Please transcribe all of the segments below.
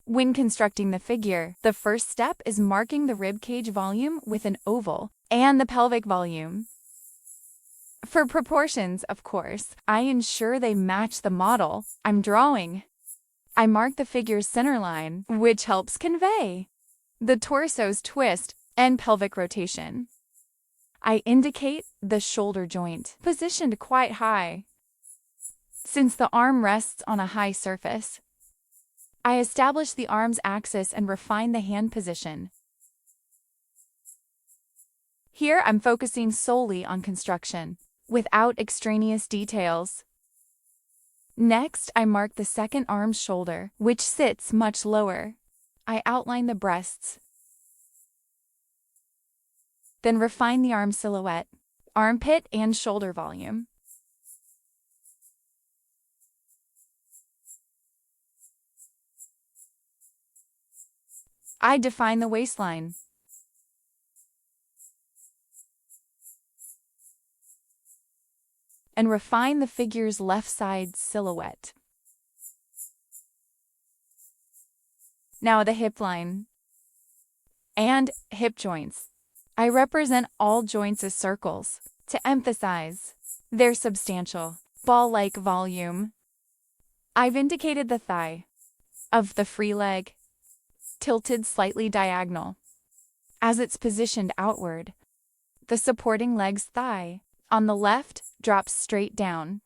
When constructing the figure, the first step is marking the ribcage volume with an oval and the pelvic volume. For proportions, of course, I ensure they match the model I'm drawing. I mark the figure's center line, which helps convey the torso's twist and pelvic rotation. I indicate the shoulder joint, positioned quite high, since the arm rests on a high surface. I establish the arm's axis and refine the hand position. Here I'm focusing solely on construction, without extraneous details. Next, I mark the second arm's shoulder, which sits much lower. I outline the breasts, then refine the arm silhouette, armpit and shoulder volume. I define the waistline. And refine the figure's left side silhouette. Now the hip line and hip joints. I represent all joints as circles to emphasize their substantial, ball-like volume. I've indicated the thigh of the free leg, tilted slightly diagonal. As it's positioned outward, the supporting leg's thigh on the left drops straight down.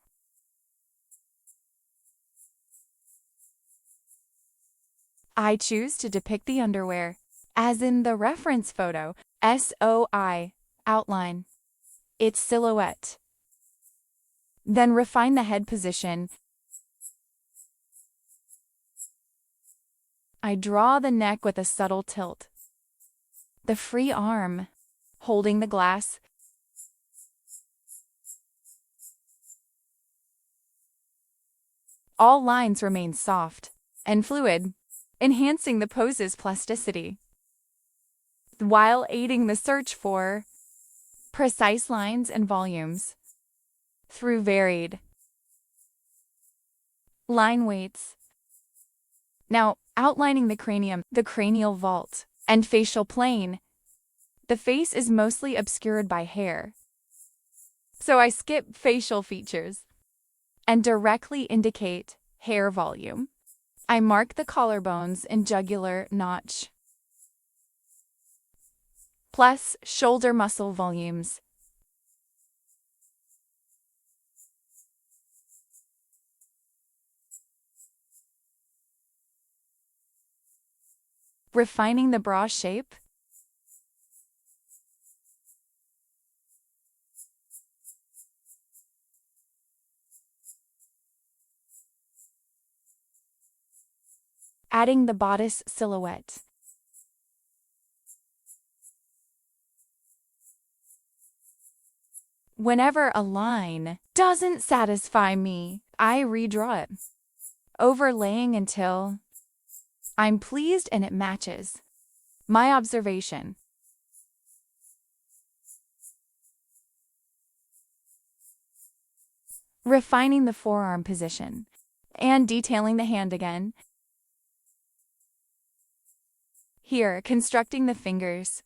I choose to depict the underwear, as in the reference photo, SOI, outline its silhouette. Then refine the head position. I draw the neck with a subtle tilt. The free arm, holding the glass, all lines remain soft and fluid, enhancing the pose's plasticity, while aiding the search for precise lines and volumes through varied line weights. Now, outlining the cranium, the cranial vault, and facial plane. The face is mostly obscured by hair, so I skip facial features and directly indicate hair volume. I mark the collarbones and jugular notch, plus shoulder muscle volumes. Refining the bra shape. Adding the bodice silhouette. Whenever a line doesn't satisfy me, I redraw it, overlaying until I'm pleased and it matches my observation. Refining the forearm position and detailing the hand again. Here, constructing the fingers.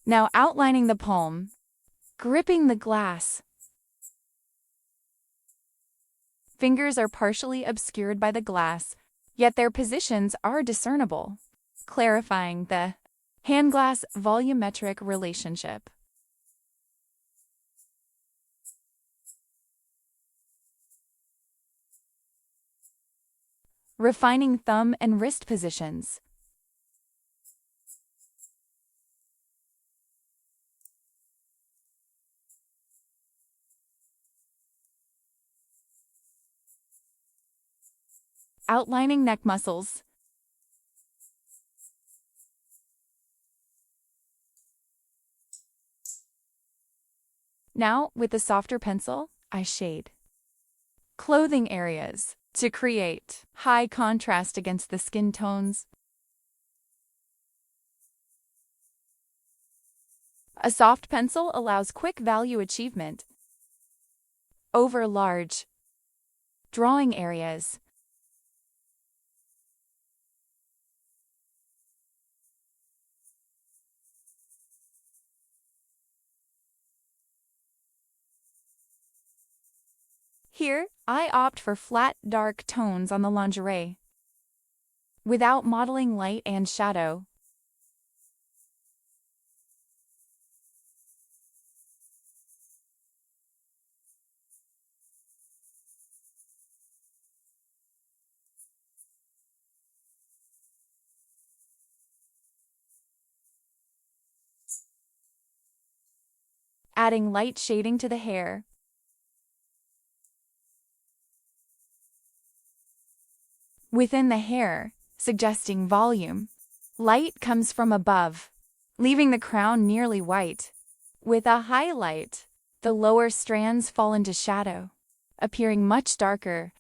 Now outlining the palm, gripping the glass. Fingers are partially obscured by the glass, yet their positions are discernible, clarifying the hand-glass volumetric relationship. Refining thumb and wrist positions. Outlining neck muscles. Now, with a softer pencil, I shade clothing areas to create high contrast against the skin tones. A soft pencil allows quick value achievement. Over large. Drawing areas. Here, I opt for flat, dark tones on the lingerie, without modeling light and shadow. Adding light shading to the hair. Within the hair, suggesting volume. Light comes from above, leaving the crown nearly white. With a highlight, the lower strands fall into shadow, appearing much darker